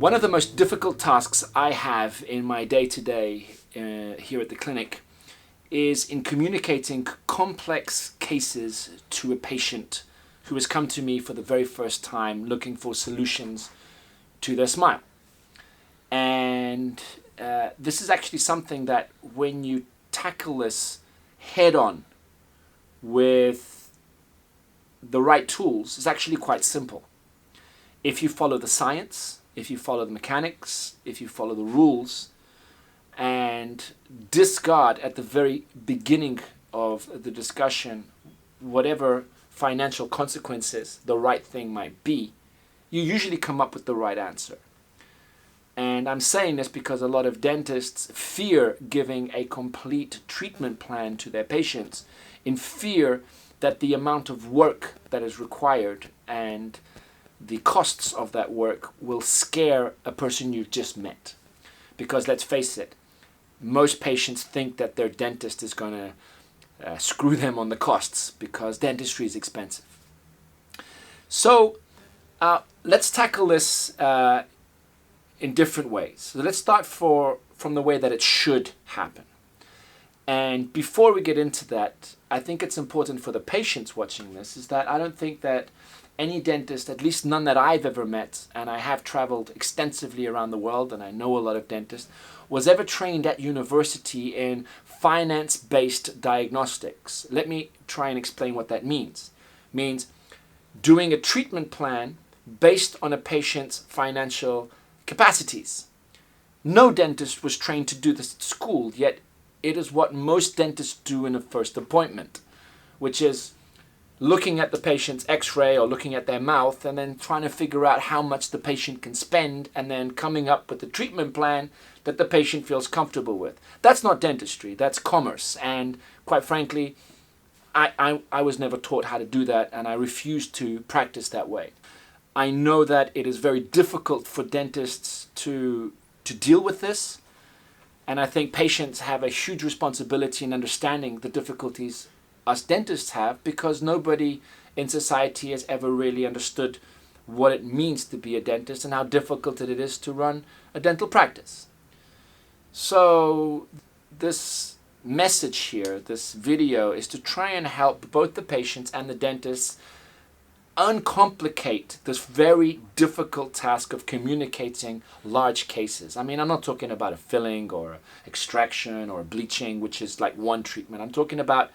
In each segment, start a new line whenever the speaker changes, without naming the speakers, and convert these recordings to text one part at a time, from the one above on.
One of the most difficult tasks I have in my day-to-day here at the clinic is in communicating complex cases to a patient who has come to me for the very first time looking for solutions to their smile. And this is actually something that when you tackle this head on with the right tools is actually quite simple. If you follow the science, if you follow the mechanics, if you follow the rules, and discard at the very beginning of the discussion whatever financial consequences the right thing might be, you usually come up with the right answer. And I'm saying this because a lot of dentists fear giving a complete treatment plan to their patients in fear that the amount of work that is required and the costs of that work will scare a person you just met. Because let's face it, most patients think that their dentist is going to screw them on the costs because dentistry is expensive. So let's tackle this in different ways. So let's start from the way that it should happen. And before we get into that, I think it's important for the patients watching this is that I don't think that any dentist, at least none that I've ever met, and I have traveled extensively around the world and I know a lot of dentists, was ever trained at university in finance-based diagnostics. Let me try and explain what that means. It means doing a treatment plan based on a patient's financial capacities. No dentist was trained to do this at school, yet it is what most dentists do in a first appointment, which is looking at the patient's x-ray or looking at their mouth and then trying to figure out how much the patient can spend and then coming up with a treatment plan that the patient feels comfortable with. That's not dentistry, that's commerce. And quite frankly, I was never taught how to do that and I refuse to practice that way. I know that it is very difficult for dentists to deal with this. And I think patients have a huge responsibility in understanding the difficulties us dentists have because nobody in society has ever really understood what it means to be a dentist and how difficult it is to run a dental practice. So this message here, this video, is to try and help both the patients and the dentists uncomplicate this very difficult task of communicating large cases. I mean, I'm not talking about a filling or extraction or bleaching, which is like one treatment. I'm talking about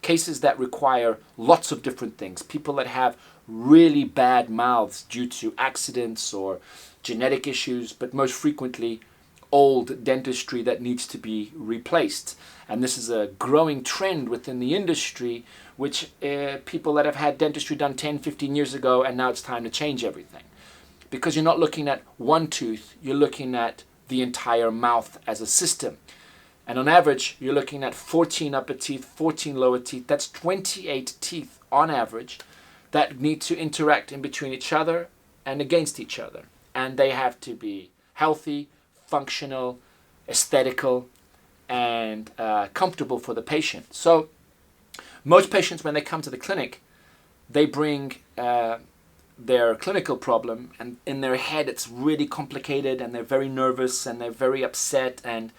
cases that require lots of different things. People that have really bad mouths due to accidents or genetic issues, but most frequently old dentistry that needs to be replaced. And this is a growing trend within the industry, which people that have had dentistry done 10, 15 years ago, and now it's time to change everything. Because you're not looking at one tooth, you're looking at the entire mouth as a system. And on average, you're looking at 14 upper teeth, 14 lower teeth. That's 28 teeth on average that need to interact in between each other and against each other. And they have to be healthy, functional, aesthetical, and comfortable for the patient. So most patients, when they come to the clinic, they bring their clinical problem, and in their head it's really complicated, and they're very nervous, and they're very upset, and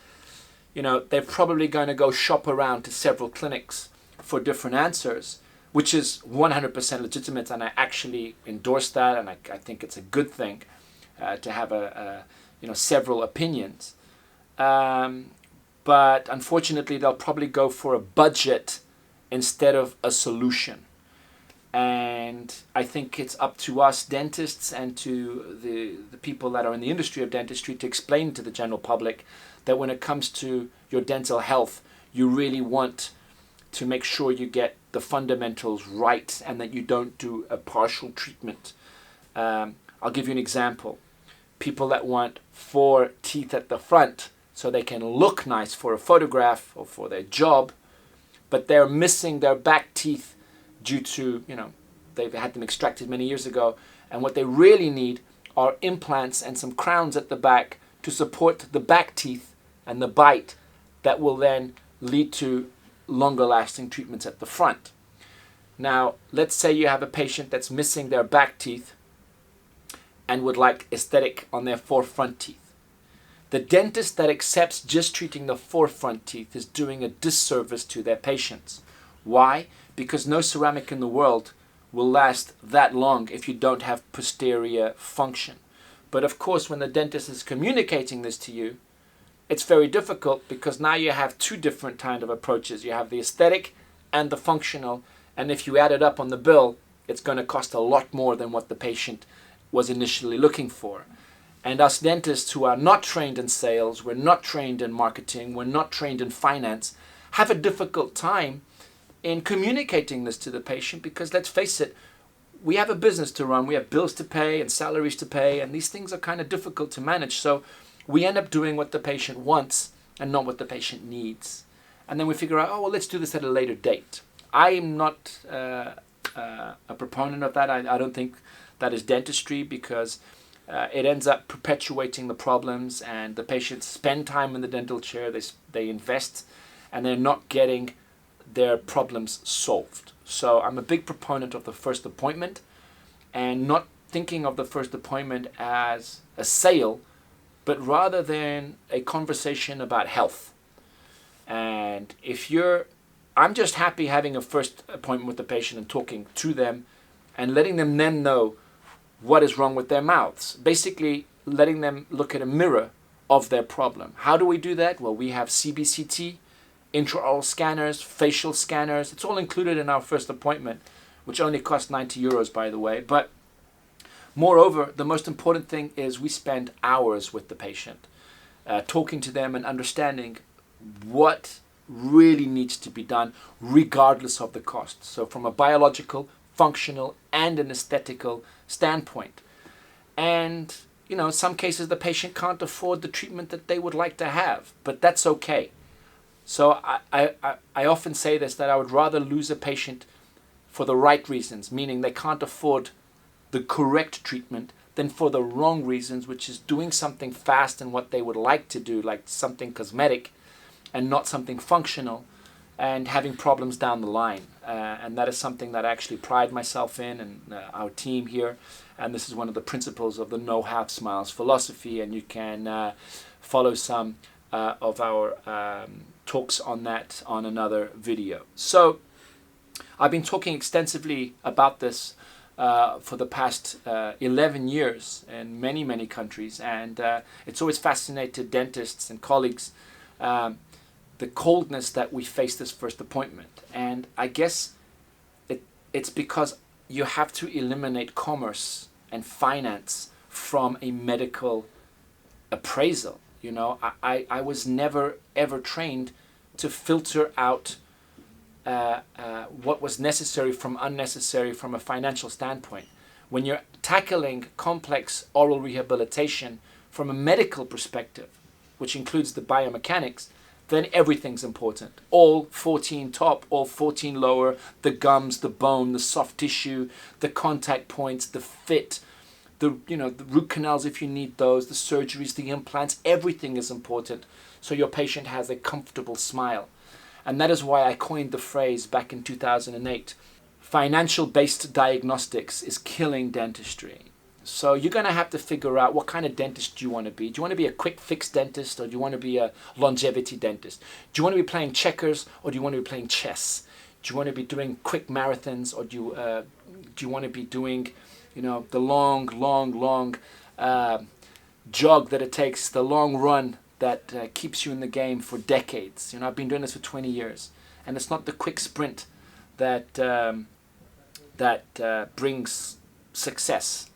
they're probably going to go shop around to several clinics for different answers, which is 100% legitimate, and I actually endorse that, and I think it's a good thing to have several opinions. But unfortunately, they'll probably go for a budget instead of a solution. And I think it's up to us dentists and to the people that are in the industry of dentistry to explain to the general public that when it comes to your dental health, you really want to make sure you get the fundamentals right and that you don't do a partial treatment. I'll give you an example. People that want 4 teeth at the front so they can look nice for a photograph or for their job, but they're missing their back teeth due to, they've had them extracted many years ago, and what they really need are implants and some crowns at the back to support the back teeth and the bite that will then lead to longer lasting treatments at the front. Now, let's say you have a patient that's missing their back teeth and would like aesthetic on their 4 front teeth. The dentist that accepts just treating the 4 front teeth is doing a disservice to their patients. Why? Because no ceramic in the world will last that long if you don't have posterior function. But of course, when the dentist is communicating this to you, it's very difficult because now you have 2 different kind of approaches. You have the aesthetic and the functional, and if you add it up on the bill, it's going to cost a lot more than what the patient was initially looking for. And us dentists who are not trained in sales, we're not trained in marketing, we're not trained in finance, have a difficult time in communicating this to the patient because, let's face it, we have a business to run, we have bills to pay and salaries to pay, and these things are kind of difficult to manage. So we end up doing what the patient wants and not what the patient needs. And then we figure out, oh, well, let's do this at a later date. I'm not a proponent of that. I don't think that is dentistry because it ends up perpetuating the problems, and the patients spend time in the dental chair, they invest, and they're not getting their problems solved. So I'm a big proponent of the first appointment and not thinking of the first appointment as a sale, but rather than a conversation about health. And I'm just happy having a first appointment with the patient and talking to them and letting them then know what is wrong with their mouths. Basically, letting them look at a mirror of their problem. How do we do that? Well, we have CBCT, intraoral scanners, facial scanners. It's all included in our first appointment, which only costs 90 euros, by the way. But moreover, the most important thing is we spend hours with the patient, talking to them and understanding what really needs to be done regardless of the cost. So from a biological, functional, and an aesthetical standpoint. And, in some cases the patient can't afford the treatment that they would like to have, but that's okay. So I often say this, that I would rather lose a patient for the right reasons, meaning they can't afford the correct treatment, than for the wrong reasons, which is doing something fast and what they would like to do, like something cosmetic and not something functional, and having problems down the line. And that is something that I actually pride myself in, and our team here. And this is one of the principles of the No Half Smiles philosophy, and you can follow some of our talks on that on another video. So I've been talking extensively about this for the past 11 years in many, many countries, and it's always fascinated dentists and colleagues the coldness that we face this first appointment. And I guess it's because you have to eliminate commerce and finance from a medical appraisal. I was never ever trained to filter out what was necessary from unnecessary from a financial standpoint. When you're tackling complex oral rehabilitation from a medical perspective, which includes the biomechanics, then everything's important. All 14 top, all 14 lower, the gums, the bone, the soft tissue, the contact points, the fit, the root canals if you need those, the surgeries, the implants, everything is important so your patient has a comfortable smile. And that is why I coined the phrase back in 2008, financial-based diagnostics is killing dentistry. So you're going to have to figure out what kind of dentist do you want to be. Do you want to be a quick fix dentist, or do you want to be a longevity dentist? Do you want to be playing checkers, or do you want to be playing chess? Do you want to be doing quick marathons, or do you want to be doing, the long jog that it takes, the long run that keeps you in the game for decades? I've been doing this for 20 years, and it's not the quick sprint that brings success.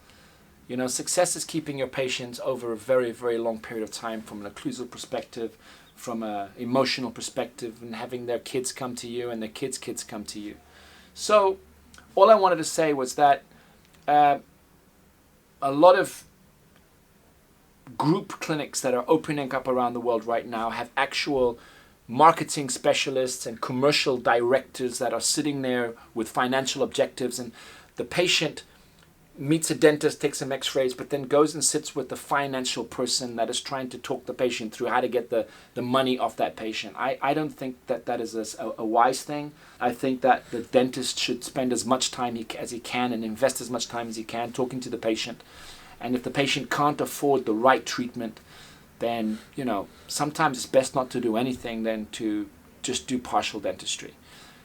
Success is keeping your patients over a very, very long period of time from an occlusal perspective, from an emotional perspective, and having their kids come to you and their kids' kids come to you. So all I wanted to say was that a lot of group clinics that are opening up around the world right now have actual marketing specialists and commercial directors that are sitting there with financial objectives, and the patient meets a dentist, takes some x-rays, but then goes and sits with the financial person that is trying to talk the patient through how to get the money off that patient. I don't think that is a wise thing. I think that the dentist should spend as much time as he can and invest as much time as he can talking to the patient And if the patient can't afford the right treatment, then, you know, sometimes it's best not to do anything than to just do partial dentistry.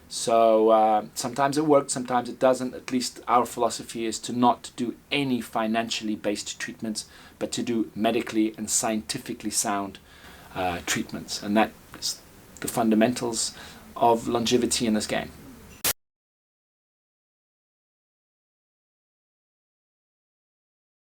So sometimes it works, sometimes it doesn't. At least our philosophy is to not do any financially based treatments, but to do medically and scientifically sound treatments. And that is the fundamentals of longevity in this game.